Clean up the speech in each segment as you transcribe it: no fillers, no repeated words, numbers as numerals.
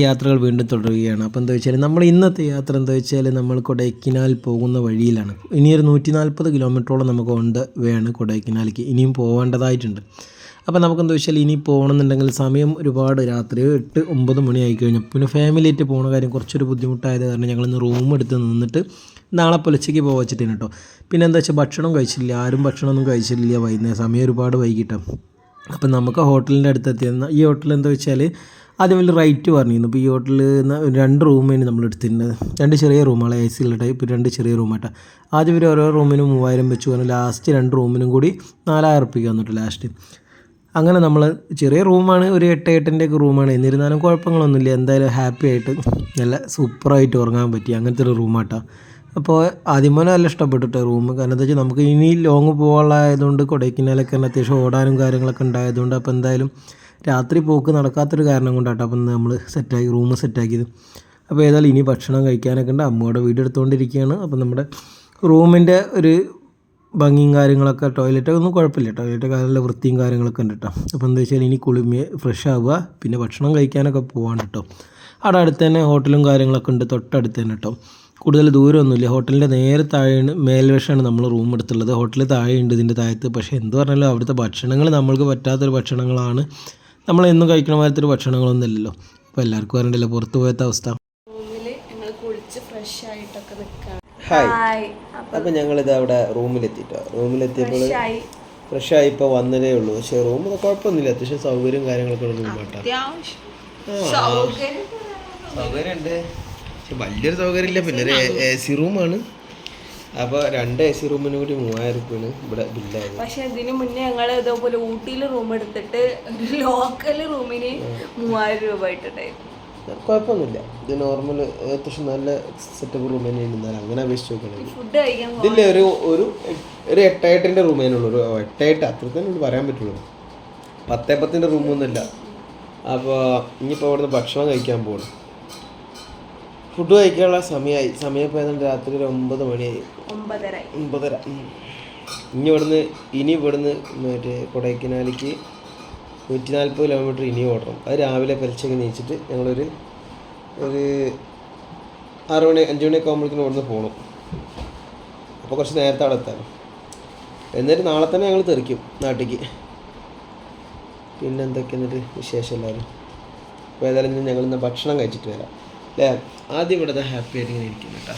യാത്രകൾ വീണ്ടും തുടരുകയാണ്. അപ്പോൾ എന്താ വെച്ചാൽ നമ്മൾ ഇന്നത്തെ യാത്ര എന്താ വെച്ചാൽ നമ്മൾ കൊടൈക്കനാൽ പോകുന്ന വഴിയിലാണ്. ഇനിയൊരു 140 കിലോമീറ്ററോളം നമുക്ക് ഉണ്ട് വേണം കൊടൈക്കനാലിലേക്ക് ഇനിയും പോകേണ്ടതായിട്ടുണ്ട്. അപ്പോൾ നമുക്കെന്താ വെച്ചാൽ ഇനി പോകണമെന്നുണ്ടെങ്കിൽ സമയം ഒരുപാട് രാത്രി 8-9 മണി ആയി കഴിഞ്ഞു. പിന്നെ ഫാമിലിയായിട്ട് പോകുന്ന കാര്യം കുറച്ചൊരു ബുദ്ധിമുട്ടായത് കാരണം ഞങ്ങളിന്ന് റൂം എടുത്ത് നിന്നിട്ട് നാളെ പുലച്ചയ്ക്ക് പോകാൻ വെച്ചിട്ടാണ് കേട്ടോ. പിന്നെ എന്താ വെച്ചാൽ ഭക്ഷണം കഴിച്ചില്ല, ആരും ഭക്ഷണമൊന്നും കഴിച്ചില്ല. വൈകുന്നേരം സമയം ഒരുപാട് വൈകിട്ടാണ്. അപ്പം നമുക്ക് ഹോട്ടലിൻ്റെ അടുത്തെത്തിയെന്ന ഈ ഹോട്ടൽ എന്താ വെച്ചാൽ ആദ്യം വലിയ റേറ്റ് പറഞ്ഞിരുന്നു. ഇപ്പോൾ ഈ ഹോട്ടലിൽ 2 റൂമാണ് നമ്മൾ എടുത്തിരുന്നത്. 2 ചെറിയ റൂമുകൾ, AC ഉള്ള ടൈപ്പ് 2 ചെറിയ റൂമായിട്ടാണ്. ആദ്യം ഇവർ ഓരോ റൂമിനും 3000 വെച്ച് പറഞ്ഞു. ലാസ്റ്റ് 2 റൂമിനും കൂടി 4000 റുപ്യക്ക് വന്നിട്ട് ലാസ്റ്റ്. അങ്ങനെ നമ്മൾ ചെറിയ റൂമാണ്, ഒരു 8-8ൻ്റെ ഒക്കെ റൂമാണ്. എന്നിരുന്നാലും കുഴപ്പങ്ങളൊന്നുമില്ല. എന്തായാലും ഹാപ്പി ആയിട്ട് നല്ല സൂപ്പറായിട്ട് ഉറങ്ങാൻ പറ്റി അങ്ങനത്തെ ഒരു റൂമായിട്ടാണ്. അപ്പോൾ ആദ്യം പോലെ നല്ല ഇഷ്ടപ്പെട്ടിട്ട് റൂം. കാരണം എന്താ വെച്ചാൽ നമുക്ക് ഇനി ലോങ് പോകാനുള്ളതായതുകൊണ്ട് കൊടൈക്കനാലൊക്കെ അത്യാവശ്യം ഓടാനും കാര്യങ്ങളൊക്കെ ഉണ്ടായതുകൊണ്ട് അപ്പോൾ എന്തായാലും രാത്രി പോക്ക് നടക്കാത്തൊരു കാരണം കൊണ്ടാട്ടോ അപ്പം നമ്മൾ റൂം സെറ്റാക്കിയത്. അപ്പോൾ ഏതായാലും ഇനി ഭക്ഷണം കഴിക്കാനൊക്കെ ഉണ്ട്. അമ്മയുടെ വീഡിയോ എടുത്തുകൊണ്ടിരിക്കുകയാണ്. അപ്പം നമ്മുടെ റൂമിൻ്റെ ഒരു ഭംഗിയും കാര്യങ്ങളൊക്കെ, ടോയ്ലറ്റൊക്കെ ഒന്നും കുഴപ്പമില്ല, ടോയ്ലറ്റൊക്കെ നല്ല വൃത്തിയും കാര്യങ്ങളൊക്കെ ഉണ്ട് കേട്ടോ. അപ്പോൾ എന്താ വെച്ചാൽ ഇനി ഫ്രഷ് ആവുക, പിന്നെ ഭക്ഷണം കഴിക്കാനൊക്കെ പോവാണ് കേട്ടോ. അവിടെ അടുത്ത് തന്നെ ഹോട്ടലും കാര്യങ്ങളൊക്കെ ഉണ്ട്, തൊട്ടടുത്ത് തന്നെ കേട്ടോ. കൂടുതൽ ദൂരമൊന്നുമില്ല. ഹോട്ടലിൻ്റെ നേരെ താഴെയാണ്, മേൽവശമാണ് നമ്മൾ റൂം എടുത്തുള്ളത്. ഹോട്ടലിൽ താഴെയുണ്ട് ഇതിൻ്റെ താഴത്ത്. പക്ഷേ എന്ത് പറഞ്ഞാലും അവിടുത്തെ ഭക്ഷണങ്ങൾ നമ്മൾക്ക് പറ്റാത്തൊരു ഭക്ഷണങ്ങളാണ്. നമ്മളെന്നും കഴിക്കണ മാതിരത്തൊരു ഭക്ഷണങ്ങളൊന്നും ഇല്ലല്ലോ. അപ്പോൾ എല്ലാവർക്കും അറിയണ്ടല്ലോ പുറത്ത് പോയത്തെ അവസ്ഥ. ഹായ്, അപ്പോൾ ഞങ്ങളിത് അവിടെ റൂമിലെത്തിയിട്ടോ. റൂമിലെത്തിയപ്പോൾ ഫ്രഷായി ഇപ്പോൾ വന്നതേ ഉള്ളൂ. പക്ഷേ റൂം കുഴപ്പമൊന്നുമില്ല, അത്യാവശ്യം സൗകര്യം കാര്യങ്ങളൊക്കെ ഉള്ള റൂമാട്ടോ. സൗകര്യമുണ്ട്, പക്ഷെ വലിയൊരു സൗകര്യമില്ല. പിന്നെ ഒരു AC റൂമാണ്. അപ്പോൾ 2 AC റൂമിന് കൂടി 3000 റുപ്യാണ് ഇവിടെ ബില്ലായത്. പക്ഷെ ഇതിന് മുന്നേ ഞങ്ങൾ ഇതേപോലെ ഊട്ടിയിൽ റൂം എടുത്തിട്ട് ഒരു ലോക്കൽ റൂമിന് 3000 രൂപ ആയിട്ടുണ്ടായിരുന്നു. കുഴപ്പമൊന്നുമില്ല, ഇത് നോർമൽ അത്യാവശ്യം നല്ല സെറ്റപ്പ് റൂം തന്നെയാണ്. എന്നാലും അങ്ങനെ അപേക്ഷിച്ച് നോക്കുകയാണെങ്കിൽ ഫുഡ് കഴിക്കാൻ ഇതില്ല ഒരു 8-8ൻ്റെ റൂമേനേ ഉള്ളൂ. ഒരു 8-8 അത്ര തന്നെ ഉള്ളൂ പറയാൻ പറ്റുള്ളൂ. 10-10ൻ്റെ റൂമൊന്നുമില്ല. അപ്പോൾ ഇനിയിപ്പോൾ അവിടുന്ന് ഭക്ഷണം കഴിക്കാൻ പോകണം. ഫുഡ് കഴിക്കാനുള്ള സമയം ഇപ്പോൾ ഏതാണ്ട് രാത്രി ഒരു 9 മണിയായി, 9:30. ഇനി ഇവിടുന്ന് മറ്റേ കൊടൈക്കനാലിലേക്ക് 140 കിലോമീറ്റർ ഇനി ഓടണം. അത് രാവിലെ പുലർച്ചയ്ക്ക് നീച്ചിട്ട് ഞങ്ങളൊരു 6 മണി 5 മണിയൊക്കെ ആകുമ്പോഴേക്കും ഇവിടുന്ന് പോകണം. അപ്പോൾ കുറച്ച് നേരത്തെ അവിടെ എത്താനും. എന്നിട്ട് നാളെ തന്നെ ഞങ്ങൾ തെറിക്കും നാട്ടിലേക്ക്. പിന്നെ എന്തൊക്കെ എന്നിട്ട് വിശേഷം എല്ലാവരും. അപ്പോൾ ഏതായാലും ഞങ്ങൾ ഇന്ന് ഭക്ഷണം കഴിച്ചിട്ട് വരാം അല്ലേ. ആദ്യം ഇവിടെ ഹാപ്പി ആയിട്ട് ഇങ്ങനെ ഇരിക്കുന്നു കേട്ടോ.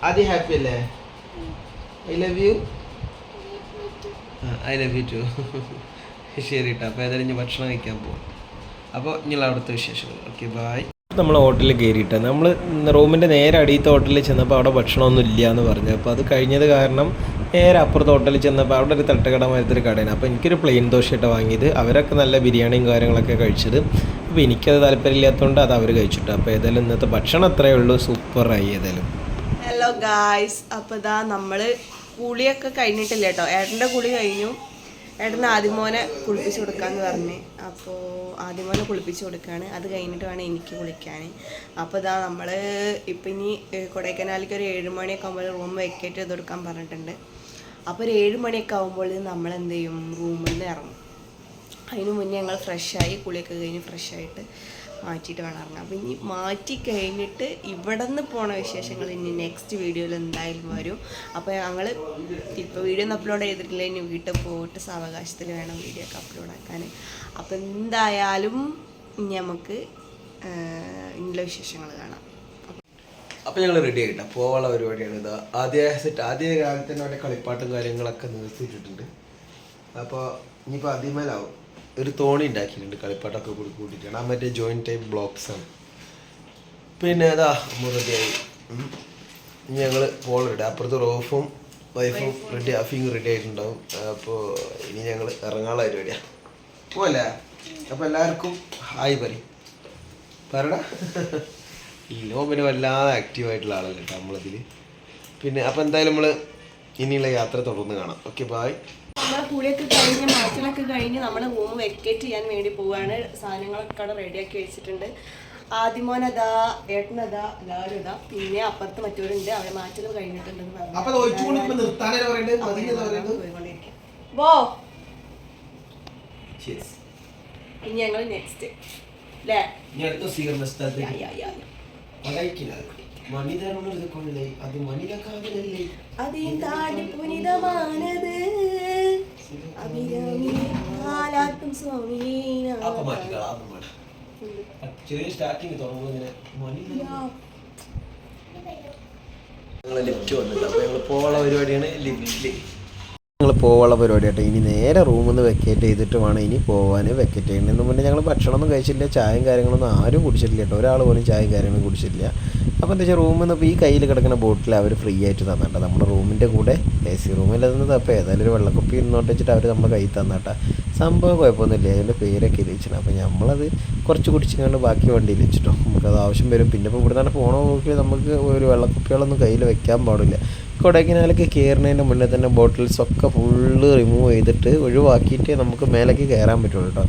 ആദ്യം ഹാപ്പി അല്ലേ? I love you. I love you too. ശരി കേട്ടോ. അപ്പോൾ ഏതായാലും ഇനി ഭക്ഷണം കഴിക്കാൻ പോകും. അപ്പോൾ നിങ്ങൾ അവിടുത്തെ വിശേഷങ്ങൾ. Okay, bye. നമ്മൾ ഹോട്ടലിൽ കയറിയിട്ട് നമ്മൾ റൂമിൻ്റെ നേരെ അടിയത്തെ ഹോട്ടലിൽ ചെന്നപ്പോൾ അവിടെ ഭക്ഷണമൊന്നും ഇല്ല എന്ന് പറഞ്ഞു. അപ്പോൾ അത് കഴിഞ്ഞത് കാരണം നേരെ അപ്പുറത്തെ ഹോട്ടലിൽ ചെന്നപ്പോൾ അവിടെ ഒരു തട്ടുകട മാതിരത്തൊരു കടയാണ്. അപ്പോൾ എനിക്കൊരു പ്ലെയിൻ ദോശയായിട്ട് വാങ്ങിയത്. അവരൊക്കെ നല്ല ബിരിയാണിയും കാര്യങ്ങളൊക്കെ കഴിച്ചത്. അപ്പോൾ എനിക്കത് താല്പര്യമില്ലാത്തതുകൊണ്ട് അത് അവർ കഴിച്ചിട്ട്. അപ്പോൾ ഏതായാലും ഇന്നത്തെ ഭക്ഷണം അത്രയേ ഉള്ളൂ. സൂപ്പറായി ഏതായാലും. ഹലോ ഗായ്സ്, അപ്പോൾ ഇതാ നമ്മൾ കുളിയൊക്കെ കഴിഞ്ഞിട്ടില്ല കേട്ടോ. ഏട്ടൻ്റെ കുളി കഴിഞ്ഞു. ഏട്ടന് ആദ്യമോനെ കുളിപ്പിച്ച് കൊടുക്കാമെന്ന് പറഞ്ഞ്. അപ്പോൾ ആദ്യമോനെ കുളിപ്പിച്ച് കൊടുക്കുകയാണ്. അത് കഴിഞ്ഞിട്ട് വേണം എനിക്ക് കുളിക്കാൻ. അപ്പോൾ ഇതാ നമ്മൾ ഇപ്പം ഇനി കൊടൈക്കനാലിലേക്ക് ഒരു 7 മണിയൊക്കെ ആകുമ്പോൾ റൂം വെക്കേറ്റ് ചെയ്ത് കൊടുക്കാൻ പറഞ്ഞിട്ടുണ്ട്. അപ്പോൾ ഒരു 7 മണിയൊക്കെ ആകുമ്പോൾ നമ്മൾ എന്ത് ചെയ്യും, റൂമിൽ നിന്ന് ഇറങ്ങും. അതിന് മുന്നേ ഞങ്ങൾ ഫ്രഷായി, കുളിയൊക്കെ കഴിഞ്ഞ് ഫ്രഷായിട്ട് മാറ്റിയിട്ട് വേണം ഇറങ്ങാം. അപ്പോൾ ഇനി മാറ്റി കഴിഞ്ഞിട്ട് ഇവിടെ നിന്ന് പോണ വിശേഷങ്ങൾ ഇനി നെക്സ്റ്റ് വീഡിയോയിൽ എന്തായാലും വരും. അപ്പോൾ ഞങ്ങൾ ഇപ്പോൾ വീഡിയോ ഒന്നും അപ്ലോഡ് ചെയ്തിട്ടില്ല. ഇനി വീട്ടിൽ പോയിട്ട് സാവകാശത്തിൽ വേണം വീഡിയോ ഒക്കെ അപ്ലോഡ് ആക്കാൻ. അപ്പോൾ എന്തായാലും ഇനി നമുക്ക് ഇങ്ങനെയുള്ള വിശേഷങ്ങൾ കാണാം. അപ്പോൾ ഞങ്ങൾ റെഡി ആയിട്ടാ പോകാനുള്ള പരിപാടിയാണ്. ഇത് ആദ്യ കാലത്ത് തന്നെ അവൻ്റെ കളിപ്പാട്ടും കാര്യങ്ങളൊക്കെ നിർത്തിയിട്ടിട്ടുണ്ട്. അപ്പോൾ ഇനിയിപ്പോൾ അതിമേലാവും ഒരു തോണി ഉണ്ടാക്കിയിട്ടുണ്ട് കളിപ്പാട്ടൊക്കെ കൂട്ടിയിട്ടാണ്. ആ മറ്റേ ജോയിൻറ്റ് ടൈപ്പ് ബ്ലോക്സാണ്. പിന്നെ അതാ റെഡിയായി. ഇനി ഞങ്ങൾ പോളിട്ട് അപ്പുറത്ത് റോഫും വൈഫും റെഡി ആയിട്ടുണ്ടാവും. അപ്പോൾ ഇനി ഞങ്ങൾ ഇറങ്ങാനുള്ള പരിപാടിയാണ്. പോവല്ലേ? അപ്പോൾ എല്ലാവർക്കും ഹായ് പറയടാ. ഇല്ലോ പിന്നെ വല്ലാതെ ആക്റ്റീവായിട്ടുള്ള ആളല്ല കേട്ടോ നമ്മളിതിൽ. പിന്നെ അപ്പോൾ എന്തായാലും നമ്മൾ ഇനിയുള്ള യാത്ര തുടർന്ന് കാണാം. Okay, bye. നമ്മളെ കുളിയൊക്കെ കഴിഞ്ഞ് മാറ്റലൊക്കെ കഴിഞ്ഞ് നമ്മൾ റൂം വെക്കേറ്റ് ചെയ്യാൻ വേണ്ടി പോവുകയാണ്. സാധനങ്ങളൊക്കെ അവിടെ റെഡിയാക്കി വെച്ചിട്ടുണ്ട്. ആദ്യമോനതാ, ഏട്ടനതാ, എല്ലാവരും ഇതാ. പിന്നെ അപ്പുറത്ത് മറ്റവരുണ്ട്, അവരെ മാറ്റലും കഴിഞ്ഞിട്ടുണ്ടെന്ന് പറഞ്ഞു. ഇനി ഞങ്ങൾ നെക്സ്റ്റ് അല്ലേ ഇനി അടുത്ത സ്വീകരണ സ്ഥലത്തേക്ക് അത് മണിലക്കാവിലല്ലേ അതിന്താണ്ടി പുനിതമാനത് അഭിരാമിയാലാട്ടും ചെറിയ സ്റ്റാർട്ടിങ് തുടങ്ങുമ്പോൾ ഇങ്ങനെ ഞങ്ങൾ ലിഫ്റ്റ് വന്നിട്ട് അപ്പോൾ ഞങ്ങൾ പോകാനുള്ള പരിപാടിയാണ് ലിഫ്റ്റിൽ. ഞങ്ങൾ പോകാനുള്ള പരിപാടിയായിട്ട് ഇനി നേരെ റൂമിൽ നിന്ന് വെക്കേറ്റ് ചെയ്തിട്ട് വേണം ഇനി പോകാൻ. വെക്കേറ്റ് ചെയ്യുന്നതിന് മുന്നേ ഞങ്ങൾ ഭക്ഷണമൊന്നും കഴിച്ചില്ല, ചായയും കാര്യങ്ങളൊന്നും ആരും കുടിച്ചിട്ടില്ല കേട്ടോ, ഒരാൾ പോലും ചായയും കാര്യങ്ങളും കുടിച്ചിട്ടില്ല. അപ്പോൾ എന്താ വെച്ചാൽ റൂമിൽ നിന്ന് ഇപ്പോൾ ഈ കയ്യിൽ കിടക്കുന്ന ബോട്ടിൽ അവർ ഫ്രീ ആയിട്ട് തന്നിട്ട് നമ്മുടെ റൂമിൻ്റെ കൂടെ AC റൂമിൽ തന്നത്. അപ്പോൾ ഏതായാലും ഒരു വെള്ളക്കുപ്പി ഇന്നോട്ട് വെച്ചിട്ട് അവർ നമ്മുടെ കയ്യിൽ തന്നിട്ടാ. സംഭവം കുഴപ്പമൊന്നുമില്ല, അതിൻ്റെ പേരൊക്കെ ഇരിച്ചിട്ട് അപ്പോൾ നമ്മളത് കുറച്ച് കുടിച്ചിട്ട് ബാക്കി വണ്ടിയിൽ വെച്ചിട്ടോ, നമുക്കത് ആവശ്യം വരും. പിന്നെ ഇപ്പോൾ ഇവിടെ നിന്നാണ് പോകണ പോക്കിൽ നമുക്ക് ഒരു വെള്ളക്കുപ്പികളൊന്നും കയ്യിൽ വെക്കാൻ പാടില്ല. കൊടൈക്കനാലൊക്കെ കയറുന്നതിൻ്റെ മുന്നേ തന്നെ ബോട്ടിൽസൊക്കെ ഫുള്ള് റിമൂവ് ചെയ്തിട്ട് ഒഴിവാക്കിയിട്ടേ നമുക്ക് മേലേക്ക് കയറാൻ പറ്റുള്ളൂ കേട്ടോ.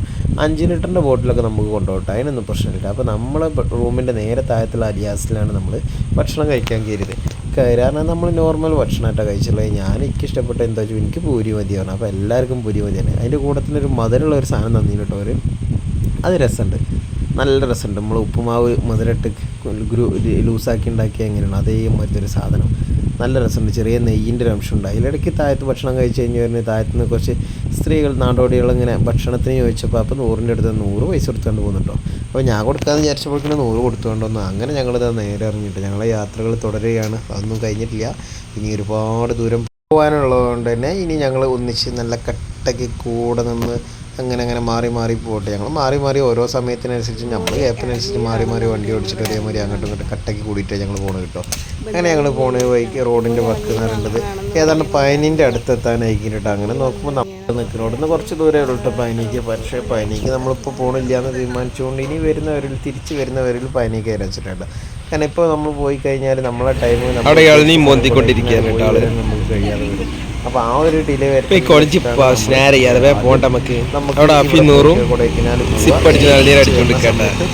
5 ലിറ്ററിൻ്റെ ബോട്ടിലൊക്കെ നമുക്ക് കൊണ്ടുപോകട്ടെ, അതിനൊന്നും പ്രശ്നമില്ല. അപ്പോൾ നമ്മളെ റൂമിൻ്റെ നേരെ താഴത്തുള്ള അലിയാസിലാണ് നമ്മൾ ഭക്ഷണം കഴിക്കാൻ കയറിയത്. കയറാനാണ് നമ്മൾ നോർമൽ ഭക്ഷണമായിട്ടാണ് കഴിച്ചുള്ളത്. എനിക്ക് ഇഷ്ടപ്പെട്ട എന്താ വെച്ചാൽ എനിക്ക് പൂരി മതിയാണ്, അപ്പോൾ എല്ലാവർക്കും പൂരി മതിയാണ്. അതിൻ്റെ കൂട്ടത്തിലൊരു മധുരമുള്ള ഒരു സാധനം തന്നിന് കേട്ടോ അവർ, അത് രസമുണ്ട്, നല്ല രസമുണ്ട്. നമ്മൾ ഉപ്പുമാവ് മധുരട്ട് ലൂസാക്കി ഉണ്ടാക്കിയ എങ്ങനെയാണ് അതേമാതിരത്തെ ഒരു സാധനം, നല്ല രസമുണ്ട്. ചെറിയ നെയ്യിൻ്റെ ഒരു അംശമുണ്ട്. അതിലിടയ്ക്ക് താഴത്ത് ഭക്ഷണം കഴിച്ച് കഴിഞ്ഞ് വരുന്നത് താഴത്ത് നിന്ന് കുറച്ച് സ്ത്രീകൾ നാടോടികളിങ്ങനെ ഭക്ഷണത്തിന് ചോദിച്ചപ്പോൾ അപ്പോൾ 100ൻ്റെ അടുത്ത് 100 പൈസ കൊടുത്തുകൊണ്ട് പോകുന്നുണ്ടോ. അപ്പോൾ ഞാൻ കൊടുക്കാമെന്ന് വിചാരിച്ചപ്പോഴേക്കും 100 കൊടുത്തുകൊണ്ടൊന്ന് അങ്ങനെ ഞങ്ങളിത് നേരെ ഇറങ്ങിയിട്ട് ഞങ്ങളെ യാത്രകൾ തുടരുകയാണ്. അതൊന്നും കഴിഞ്ഞിട്ടില്ല, ഇനി ഒരുപാട് ദൂരം പോകാനുള്ളത് കൊണ്ട് തന്നെ ഇനി ഞങ്ങൾ ഒന്നിച്ച് നല്ല കട്ടയ്ക്ക് കൂടെ നിന്ന് അങ്ങനെ മാറി പോട്ടെ. ഞങ്ങൾ മാറി ഓരോ സമയത്തിനനുസരിച്ച് നമ്മൾ ഗ്യാപ്പിനനുസരിച്ച് മാറി വണ്ടി ഓടിച്ചിട്ട് ഒരേമാതിരി അങ്ങോട്ടും ഇങ്ങോട്ടും കട്ടയ്ക്ക് കൂടിയിട്ടേ ഞങ്ങൾ പോകണം കേട്ടോ. അങ്ങനെ ഞങ്ങൾ പോണ വഴിക്ക് റോഡിൻ്റെ വക്ക് എന്ന് പറയുന്നത് ഏതാണ്ട് പയനീൻ്റെ അടുത്തെത്താനായിരിക്കും കേട്ടോ. അങ്ങനെ നോക്കുമ്പോൾ നമ്മൾ നിൽക്കുന്ന അവിടെ നിന്ന് കുറച്ച് ദൂരമേ ഉള്ളൂ കേട്ടോ പയനിക്ക്. പക്ഷേ പയനിക്ക് നമ്മളിപ്പോൾ പോകണില്ല എന്ന് തീരുമാനിച്ചുകൊണ്ട് ഇനി തിരിച്ച് വരുന്നവരിൽ പയനിക്ക് കയറി വെച്ചിട്ടുണ്ട്. കാരണം ഇപ്പോൾ നമ്മൾ പോയി കഴിഞ്ഞാൽ നമ്മളെ ടൈം നമുക്ക് കഴിയാതെ വരും. അപ്പോൾ ആ ഒരു ഡിലേ കൊടൈക്കനാൽ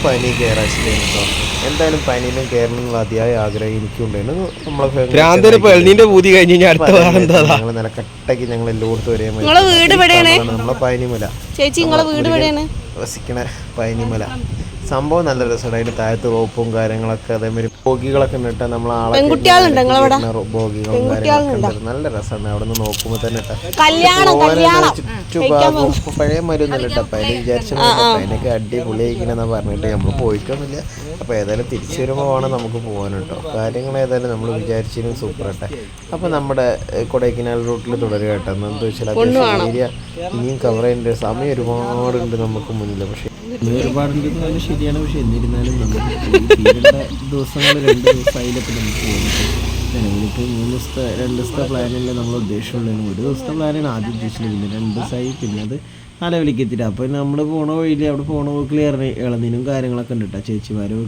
പനി കയറാൻ കേട്ടോ. എന്തായാലും പനിയിലും കയറണം എന്നുള്ള അതിയായ ആഗ്രഹം എനിക്കുണ്ടായിരുന്നു. നമ്മളെ ഞങ്ങൾ നിലക്കട്ടയ്ക്ക് ഞങ്ങൾ എല്ലായിടത്തും ഒരേ നമ്മളെ പനിമല വസിക്കണ പനിമല സംഭവം നല്ല രസമാണ്. അതിന്റെ താഴത്ത് റോപ്പും കാര്യങ്ങളൊക്കെ അതേമാതിരി ബോഗികളൊക്കെ ഉണ്ട്. നമ്മൾ ആളെ ബോഗികളും കാര്യങ്ങളൊക്കെ നല്ല രസമാണ്. അവിടെ നിന്ന് നോക്കുമ്പോൾ തന്നെ ചുറ്റുഭാഗവും പഴയ മരുന്നല്ല കേട്ടോ. പനി വിചാരിച്ച പനിയൊക്കെ അടിപൊളിയായിക്കണെന്നാ പറഞ്ഞിട്ട് നമ്മൾ പോയിട്ടൊന്നുമില്ല. അപ്പോൾ ഏതായാലും തിരിച്ചു വരുമ്പോൾ വേണം നമുക്ക് പോകാൻ കേട്ടോ. കാര്യങ്ങൾ ഏതായാലും നമ്മൾ വിചാരിച്ചതിനും സൂപ്പർ കേട്ടെ. അപ്പോൾ നമ്മുടെ കൊടൈക്കനാൽ റൂട്ടിൽ തുടരുക കേട്ടോ. എന്താണെന്ന് വെച്ചാൽ അത്യാവശ്യം ഏരിയ ഇനിയും കവർ ചെയ്യേണ്ട സമയം ഒരുപാടുണ്ട് നമുക്ക് മുന്നിൽ. പക്ഷേ ഒരുപാടുണ്ടെന്ന് പറഞ്ഞാൽ ശരിയാണ്. പക്ഷെ എന്നിരുന്നാലും നമുക്ക് ദിവസങ്ങൾ 2 ദിവസമായില്ലപ്പോൾ നമുക്ക് പോകുന്നത്. നിലവിലിപ്പോൾ 2 ദിവസത്തെ പ്ലാനല്ലേ നമ്മൾ ഉദ്ദേശമുള്ളൂ. 1 ദിവസത്തെ പ്ലാനാണ് ആദ്യം ഉദ്ദേശിച്ചത്. പിന്നെ 2 ദിവസമായി, പിന്നെ അത് ആ ലെവലിലേക്ക് എത്തിയിട്ട്. അപ്പോൾ നമ്മൾ പോണ വഴിയിൽ അവിടെ പോണ പോക്കിൽ ഇളനീനും കാര്യങ്ങളൊക്കെ ഉണ്ട് കേട്ടോ. ചേച്ചിമാരും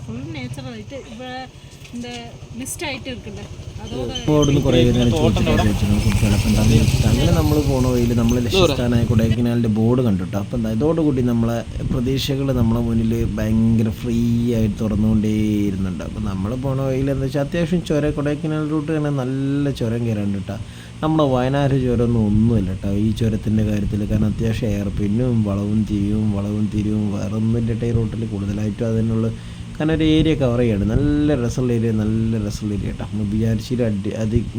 ഫുൾ നേച്ചറായിട്ട് ഇവിടെ இந்த லிஸ்ட் ஆகிட்டு இருக்குல்ல அதோட അവിടുന്ന് കുറേ പേര് ചിലപ്പോൾ എന്താണെന്ന് വെച്ചിട്ട് അങ്ങനെ നമ്മൾ പോണ വഴിയിൽ നമ്മൾ ലക്ഷ്യസ്ഥാനായ കൊടൈക്കനാലിൻ്റെ ബോർഡ് കണ്ടിട്ടോ. അപ്പോൾ എന്താ ഇതോടുകൂടി നമ്മളെ പ്രതീക്ഷകൾ നമ്മളെ മുന്നിൽ ഭയങ്കര ഫ്രീ ആയിട്ട് തുറന്നുകൊണ്ടേയിരുന്നുണ്ട്. അപ്പോൾ നമ്മൾ പോണ വഴിയിൽ എന്താ വെച്ചാൽ അത്യാവശ്യം കൊടൈക്കനാൽ റൂട്ട് തന്നെ നല്ല ചുരം കയറാണ്ട് കേട്ടോ. നമ്മുടെ വയനാട് ചുരമൊന്നും ഒന്നുമില്ല കേട്ടോ ഈ ചുരത്തിൻ്റെ കാര്യത്തിൽ. കാരണം അത്യാവശ്യം എയർ പിന്നും വളവും തിരിവും വേറെ ഒന്നുമില്ല കേട്ടോ ഈ റൂട്ടിൽ. കൂടുതലായിട്ടും അതിനുള്ള കാരണം ഒരു ഏരിയ കവർ ചെയ്യാണ്. നല്ല രസമുള്ള ഏരിയ കേട്ടോ. നമ്മൾ വിചാരിച്ചിട്ട്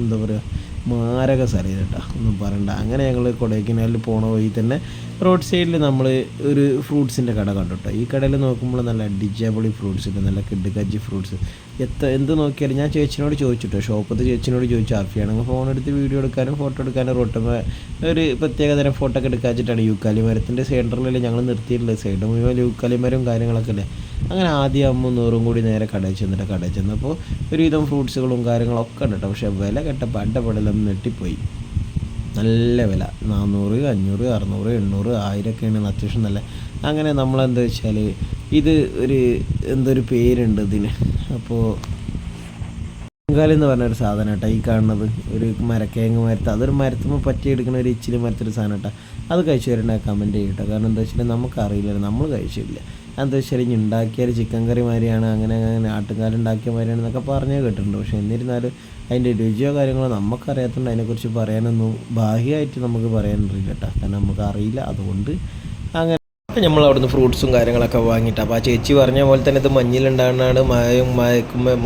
എന്താ പറയുക മാരക സ്ഥലം കേട്ടോ, ഒന്നും പറയണ്ട. അങ്ങനെ ഞങ്ങൾ കൊടൈക്കനാലിൽ പോണ വഴി തന്നെ റോഡ് സൈഡിൽ നമ്മൾ ഒരു ഫ്രൂട്ട്സിൻ്റെ കട കണ്ടു കേട്ടോ. ഈ കടയിൽ നോക്കുമ്പോൾ നല്ല അടിച്ചാപൊളി ഫ്രൂട്ട്സ് ഉണ്ട്, നല്ല കിടുക്കജ്ജി ഫ്രൂട്ട്സ്. എന്ത് നോക്കിയാലും ഞാൻ ചേച്ചിനോട് ചോദിച്ചിട്ടോ, ഷോപ്പത്ത് ചേച്ചിനോട് ചോദിച്ചു ആർഫിയാണെങ്കിൽ ഫോൺ എടുത്ത് വീഡിയോ എടുക്കാനും ഫോട്ടോ എടുക്കാനും ഒരു പ്രത്യേക തരം ഫോട്ടോ ഒക്കെ എടുക്കാച്ചിട്ടാണ്. യൂക്കാലി മരത്തിൻ്റെ സെൻറ്ററിലല്ലേ ഞങ്ങൾ നിർത്തിയിട്ടുള്ളത്. സൈഡ് മുഴുവൻ യൂക്കാലി മരവും കാര്യങ്ങളൊക്കെ അല്ലേ. അങ്ങനെ ആദ്യം അമ്മ നൂറും കൂടി നേരെ കടയിൽ ചെന്നപ്പോൾ ഒരുവിധം ഫ്രൂട്ട്സുകളും കാര്യങ്ങളൊക്കെ ഉണ്ട് കേട്ടോ. പക്ഷേ വില കേട്ടപ്പോൾ അഡപടലൊന്നും നെട്ടിപ്പോയി. നല്ല വില 400, 500, 600, 800, 1000 ഒക്കെയാണ് അത്യാവശ്യം നല്ല. അങ്ങനെ നമ്മളെന്താ വെച്ചാൽ ഇത് എന്തൊരു പേരുണ്ട് ഇതിന്. അപ്പോൾ ബംഗാളി എന്ന് പറഞ്ഞൊരു സാധനം കേട്ടോ ഈ കാണുന്നത്. ഒരു മരക്കേങ്ങ് മരത്ത്, അതൊരു മരത്തുമ്പോൾ പറ്റിയെടുക്കുന്ന ഒരു ഇച്ചിരി മരത്തൊരു സാധനം കേട്ടോ. അത് കഴിച്ചു വരേണ്ട കമൻറ്റ് ചെയ്യട്ടോ. കാരണം എന്താ വെച്ചാൽ നമുക്കറിയില്ല, നമ്മൾ കഴിച്ചില്ല. എന്താ വെച്ചാൽ ഇനി ഉണ്ടാക്കിയാൽ ചിക്കൻ കറി മാതിരിയാണ്, അങ്ങനെ ആട്ടുകാലുണ്ടാക്കിയ മാതിരിയാണ് എന്നൊക്കെ പറഞ്ഞേ കേട്ടിട്ടുണ്ട്. പക്ഷേ എന്നിരുന്നാലും അതിൻ്റെ രുചിയോ കാര്യങ്ങളോ നമുക്കറിയാത്തതുകൊണ്ട് അതിനെക്കുറിച്ച് പറയാനൊന്നും ബാഹ്യമായിട്ട് നമുക്ക് പറയാനറിയില്ല കേട്ടോ. കാരണം നമുക്ക് അറിയില്ല. അതുകൊണ്ട് അങ്ങനെ അപ്പോൾ നമ്മൾ അവിടുന്ന് ഫ്രൂട്ട്സും കാര്യങ്ങളൊക്കെ വാങ്ങിയിട്ട്. അപ്പോൾ ആ ചേച്ചി പറഞ്ഞ പോലെ തന്നെ ഇത് മഞ്ഞിലുണ്ടാകുന്നതാണ്.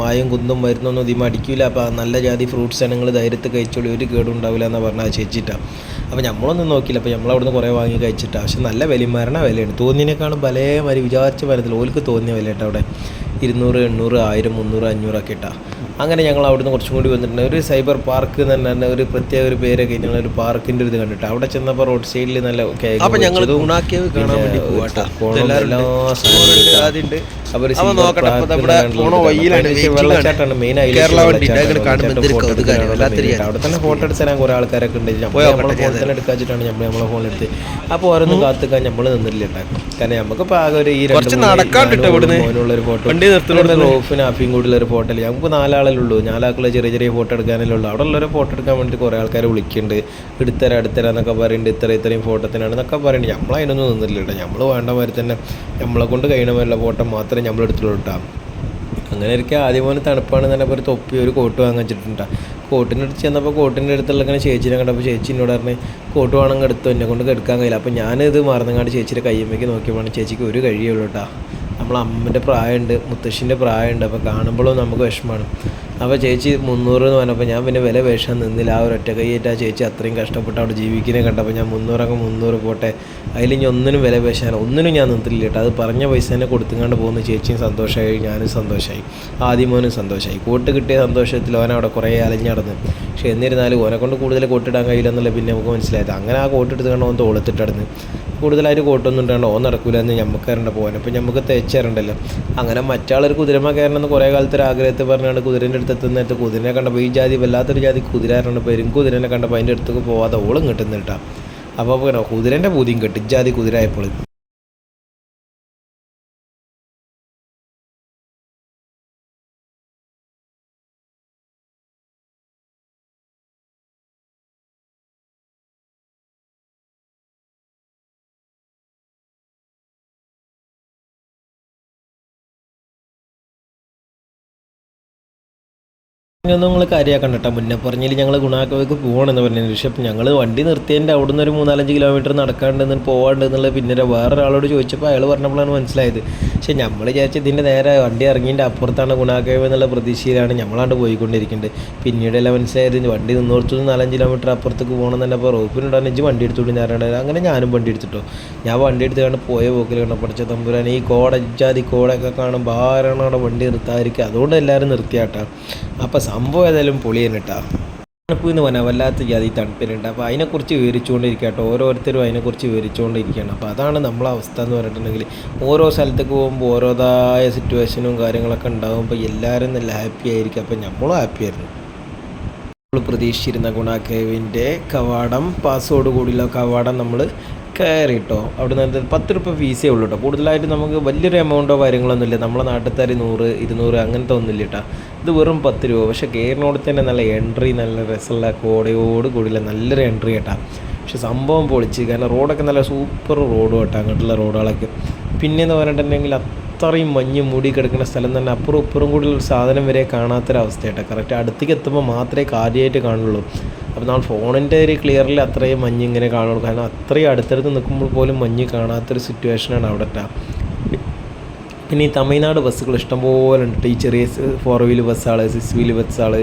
മായും കുന്തും മരുന്നൊന്നും ഇതിൽ അടിക്കില്ല. അപ്പോൾ നല്ല ജാതി ഫ്രൂട്ട്സ് നിങ്ങൾ ധൈര്യത്തിൽ കഴിച്ചോളി, ഒരു കേടുണ്ടാവില്ല എന്ന് പറഞ്ഞാൽ ആ ചേച്ചിട്ടാണ്. അപ്പോൾ നമ്മളൊന്നും നോക്കിയില്ല. അപ്പോൾ നമ്മളവിടുന്ന് കുറേ വാങ്ങി കഴിച്ചിട്ടാണ്. പക്ഷെ നല്ല വിലയാണ്. തോന്നിയതിനേക്കാളും പല വിചാരിച്ച മരത്തിൽ ഓർക്ക് തോന്നിയ വില കേട്ടോ. അവിടെ 200, 800, 1000, 300, 500 ഒക്കെ ഇട്ടാ. അങ്ങനെ ഞങ്ങൾ അവിടുന്ന് കുറച്ചും കൂടി വന്നിട്ടുണ്ട്. ഒരു സൈബർ പാർക്ക് എന്ന് തന്നെ ഒരു പ്രത്യേക ഒരു പേരൊക്കെ ഞങ്ങളൊരു പാർക്കിൻ്റെ ഒരു ഇത് കണ്ടിട്ട് അവിടെ ചെന്നപ്പോൾ റോഡ് സൈഡിൽ നല്ല വെള്ളച്ചാട്ടാണ് മെയിൻ ആയിട്ട്. അവിടെ തന്നെ ഫോട്ടോ എടുത്താൽ കുറെ ആൾക്കാരൊക്കെ ഉണ്ട്. നമ്മളെ ഫോൺ തന്നെ എടുക്കാച്ചിട്ടാണ് നമ്മളെ ഫോൺ എടുത്ത്. അപ്പോൾ ഓരോന്നും കാത്തുക്കാൻ നമ്മൾ നിന്നില്ല. കാരണം നമുക്കിപ്പോൾ ആകെ ഒരു ഈ മോനുള്ളൊരു ഫോട്ടോ റോഫിന് ആഫിയും കൂടിയുള്ളൊരു ഫോട്ടോ. നമുക്ക് 4 ആളല്ലുള്ളൂ. 4 ആൾക്കുള്ള ചെറിയ ഫോട്ടോ എടുക്കാനല്ലേ ഉള്ളൂ. അവിടെ ഉള്ളൊരു ഫോട്ടോ എടുക്കാൻ വേണ്ടി കുറേ ആൾക്കാർ വിളിക്കുന്നുണ്ട്. എടുത്തരാ എന്നൊക്കെ പറയുന്നുണ്ട്. ഇത്രയും ഫോട്ടോത്തിനാണ് എന്നൊക്കെ പറയുന്നുണ്ട്. നമ്മളതിനൊന്നും നിന്നില്ല കേട്ടോ. നമ്മൾ വേണ്ട മാതിരി തന്നെ നമ്മളെ കൊണ്ട് കഴിയണ ഫോട്ടോ മാത്രമേ നമ്മൾ എടുത്തുള്ളൂ കേട്ടോ. അങ്ങനെ ഇരിക്കുക. ആദ്യം തണുപ്പാണ് തന്നെ ഒരു തൊപ്പി ഒരു കോട്ട് വാങ്ങിച്ചിട്ടുണ്ട്. കോട്ടിൻ്റെ അടുത്ത് ചെന്നപ്പോൾ കോട്ടിൻ്റെ അടുത്തുള്ള ഇങ്ങനെ ചേച്ചിനെ കണ്ടപ്പോൾ ചേച്ചി എന്നോട് പറഞ്ഞ് കോട്ട് വേണമെങ്കിൽ എടുത്തു, എന്നെ കൊണ്ട് എടുക്കാൻ കഴിയില്ല. അപ്പോൾ ഞാനിത് മറന്നങ്ങാണ്ട് ചേച്ചിയുടെ കയ്യമ്മയ്ക്ക് നോക്കിയപ്പോൾ ചേച്ചിക്ക് ഒരു കഴിയുള്ളൂ കേട്ടോ. നമ്മളെ അമ്മൻ്റെ പ്രായമുണ്ട്, മുത്തശ്ശിൻ്റെ പ്രായമുണ്ട്. അപ്പോൾ കാണുമ്പോഴും നമുക്ക് വിഷമമാണ്. അപ്പോൾ ചേച്ചി 300 എന്ന് പറഞ്ഞപ്പോൾ ഞാൻ പിന്നെ വില വേഷം നിന്നില്ല. ആ ഒരു ഒറ്റ കൈയായിട്ട് ആ ചേച്ചി അത്രയും കഷ്ടപ്പെട്ട് അവിടെ ജീവിക്കുന്നത് കണ്ടപ്പോൾ ഞാൻ 300 പോട്ടെ, അതിലിനി ഒന്നിനും വില വേഷാനോ ഒന്നിനും ഞാൻ നിന്നില്ല കേട്ടോ. അത് പറഞ്ഞ പൈസ തന്നെ കൊടുത്തുകൊണ്ട് പോകുന്ന ചേച്ചിയും സന്തോഷമായി, ഞാനും സന്തോഷമായി, ആദ്യമോനും സന്തോഷമായി. കോട്ട് കിട്ടിയ സന്തോഷത്തിൽ ഓനവിടെ കുറേ അലഞ്ഞടന്ന്. പക്ഷേ എന്നിരുന്നാലും ഓനെ കൊണ്ട് കൂടുതൽ കോട്ടിടാൻ കഴിയില്ല എന്നുള്ളത് പിന്നെ നമുക്ക് മനസ്സിലായത്. അങ്ങനെ ആ കോട്ടെടുത്ത് കണ്ട് ഓൻ തോളത്തിട്ടടന്ന് കൂടുതലായിട്ട് കോട്ടൊന്നും ഇട്ടാണ്ട് ഓൻ നടക്കില്ല എന്ന് നമുക്ക് കയറേണ്ട പോകാൻ. അപ്പോൾ നമുക്ക് തേച്ചേറണ്ടല്ലോ. അങ്ങനെ മറ്റാളൊരു കുതിരമ കയറണമെന്ന് കുറേ കാലത്ത് ഒരു ആഗ്രഹത്തിൽ പറഞ്ഞാണ്ട് കുതിരൻ്റെ അടുത്ത് എത്തുന്നിട്ട് കുതിരനെ കണ്ടപ്പോൾ ഈ ജാതി വല്ലാത്തൊരു ജാതി കുതിരാറുണ്ട്. പെരും കുതിരനെ കണ്ടപ്പോൾ അതിൻ്റെ അടുത്തേക്ക് പോവാതെ ഓളും കിട്ടുന്നിട്ടാ. അപ്പോൾ കുതിരൻ്റെ പൂതിയും കെട്ടി ജാതി കുതിരായപ്പോൾ. ഇതൊന്നും നിങ്ങൾ കാര്യമാക്കണ്ട കേട്ടോ. മുന്നേ പറഞ്ഞില്ല ഞങ്ങൾ ഗുണാക്കോയ്ക്ക് പോകണമെന്ന് പറഞ്ഞതിന്. പക്ഷേ ഞങ്ങൾ വണ്ടി നിർത്തിയതിൻ്റെ അവിടെ നിന്ന് ഒരു 3-4 കിലോമീറ്റർ നടക്കാണ്ട് പോകാണ്ട് എന്നുള്ളത് പിന്നെ വേറൊരാളോട് ചോദിച്ചപ്പോൾ അയാൾ പറഞ്ഞപ്പോഴാണ് മനസ്സിലായത്. പക്ഷേ നമ്മൾ വിചാരിച്ച ഇതിൻ്റെ നേരെ വണ്ടി ഇറങ്ങിൻ്റെ അപ്പുറത്താണ് ഗുണാക്കോവ് എന്നുള്ള പ്രതീക്ഷയിലാണ് നമ്മളാണ്ട് പോയിക്കൊണ്ടിരിക്കുന്നത്. പിന്നീടെല്ലാം മനസ്സിലായത് വണ്ടി നിന്നോടത്തു 4-5 കിലോമീറ്റർ അപ്പുറത്തേക്ക് പോകണം തന്നെ. അപ്പോൾ റോപ്പിനുണ്ടാകുന്ന വെച്ച് വണ്ടി എടുത്തുകൊണ്ട് ഞാനാണ്. അങ്ങനെ ഞാനും വണ്ടി എടുത്തിട്ടോ. ഞാൻ വണ്ടി എടുത്ത് കണ്ട് പോയ പോക്കിൽ കണ്ട പഠിച്ച തമ്പുരാൻ ഈ കോടജാതി കോടൊക്കെ കാണുമ്പോൾ ആരാണ് അവിടെ വണ്ടി നിർത്താതിരിക്കുക. അതുകൊണ്ട് എല്ലാവരും നിർത്തിയാട്ടാ. അപ്പോൾ സംഭവം ഏതായാലും പൊളിയാണ് കേട്ടോ. തണുപ്പ് എന്ന് പറഞ്ഞാൽ വല്ലാത്ത ജാതി തണുപ്പിലുണ്ട്. അപ്പോൾ അതിനെക്കുറിച്ച് വിവരിച്ചുകൊണ്ടിരിക്കുക കേട്ടോ. ഓരോരുത്തരും അതിനെക്കുറിച്ച് വിവരിച്ചുകൊണ്ടിരിക്കുകയാണ്. അപ്പോൾ അതാണ് നമ്മളെ അവസ്ഥ എന്ന് പറഞ്ഞിട്ടുണ്ടെങ്കിൽ ഓരോ സ്ഥലത്തേക്ക് പോകുമ്പോൾ ഓരോതായ സിറ്റുവേഷനും കാര്യങ്ങളൊക്കെ ഉണ്ടാകുമ്പോൾ എല്ലാവരും നല്ല ഹാപ്പി ആയിരിക്കും. അപ്പോൾ നമ്മളും ഹാപ്പി ആയിരുന്നു. നമ്മൾ പ്രതീക്ഷിച്ചിരുന്ന ഗുണ കേവിൻ്റെ കവാടം പാസോട് കൂടിയുള്ള കവാടം നമ്മൾ കയറി കേട്ടോ. അവിടെ നിന്ന് 10 രൂപ ഫീസേ ഉള്ളൂ കേട്ടോ. കൂടുതലായിട്ട് നമുക്ക് വലിയൊരു എമൗണ്ടോ കാര്യങ്ങളൊന്നുമില്ല. നമ്മളെ നാട്ടിൽ 100, 200 അങ്ങനത്തെ ഒന്നുമില്ല കേട്ടോ. ഇത് വെറും 10 രൂപ. പക്ഷേ കയറിനോട് തന്നെ നല്ല എൻട്രി, നല്ല രസമുള്ള കോടയോട് കൂടിയുള്ള നല്ലൊരു എൻട്രി കേട്ടോ. പക്ഷെ സംഭവം പൊളിച്ച്, കാരണം റോഡൊക്കെ നല്ല സൂപ്പർ റോഡ് കേട്ടോ, അങ്ങോട്ടുള്ള റോഡുകളൊക്കെ. പിന്നെയെന്ന് പറഞ്ഞിട്ടുണ്ടെങ്കിൽ അത്രയും മഞ്ഞ് മൂടി കിടക്കുന്ന സ്ഥലം തന്നെ, അപ്പുറം ഇപ്പുറം കൂടിയുള്ള ഒരു സാധനം വരെ കാണാത്തൊരവസ്ഥ കേട്ടോ. കറക്റ്റ് അടുത്തേക്ക് എത്തുമ്പോൾ മാത്രമേ കാര്യമായിട്ട് കാണുള്ളൂ. അപ്പോൾ നമ്മൾ ഫോണിൻ്റെ ഒരു ക്ലിയറിൽ അത്രയും മഞ്ഞ് ഇങ്ങനെ കാണുള്ളൂ. കാരണം അത്രയും അടുത്തടുത്ത് നിൽക്കുമ്പോൾ പോലും മഞ്ഞ് കാണാത്തൊരു സിറ്റുവേഷനാണ് അവിടെ ട്ടാ. പിന്നെ ഈ തമിഴ്നാട് ബസ്സുകൾ ഇഷ്ടംപോലെ ഉണ്ട്. ഈ ചെറിയ 4 വീല് ബസ്സുകൾ, 6 വീല് ബസ്സുകൾ,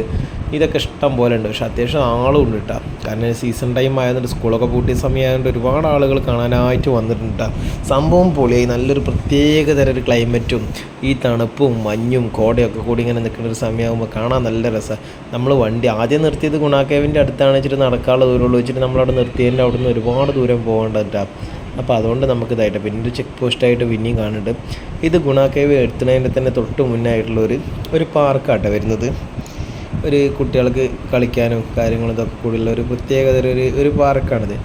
ഇതൊക്കെ ഇഷ്ടം പോലെ ഉണ്ട്. പക്ഷേ അത്യാവശ്യം ആളും ഉണ്ട് കേട്ടോ. കാരണം സീസൺ ടൈം ആയതുകൊണ്ട്, സ്കൂളൊക്കെ പൂട്ടിയ സമയമായതുകൊണ്ട് ഒരുപാട് ആളുകൾ കാണാനായിട്ട് വന്നിട്ടുണ്ട് കേട്ടോ. സംഭവം പൊളിയായി. നല്ലൊരു പ്രത്യേക തരം ഒരു ക്ലൈമറ്റും ഈ തണുപ്പും മഞ്ഞും കോടയൊക്കെ കൂടി ഇങ്ങനെ നിൽക്കുന്ന ഒരു സമയമാകുമ്പോൾ കാണാൻ നല്ല രസമാണ്. നമ്മൾ വണ്ടി ആദ്യം നിർത്തിയത് ഗുണാക്കേവിൻ്റെ അടുത്താണ് വെച്ചിട്ട്, നടക്കാനുള്ള ദൂരമുള്ളൂ വെച്ചിട്ട് നമ്മളവിടെ നിർത്തിയതിൻ്റെ അവിടെ നിന്ന് ഒരുപാട് ദൂരം പോകേണ്ട കേട്ടോ. അപ്പോൾ അതുകൊണ്ട് നമുക്ക് ഇതായിട്ട് പിന്നെ ഒരു ചെക്ക് പോസ്റ്റായിട്ട് പിന്നെയും കാണുന്നുണ്ട്. ഇത് ഗുണാക്കേവ് എത്തുന്നതിൻ്റെ തന്നെ തൊട്ട് മുന്നായിട്ടുള്ള ഒരു പാർക്കാട്ടോ വരുന്നത്. ഒരു കുട്ടികൾക്ക് കളിക്കാനും കാര്യങ്ങളും ഇതൊക്കെ കൂടിയുള്ള ഒരു പ്രത്യേകത ഒരു പാർക്കാണിത്.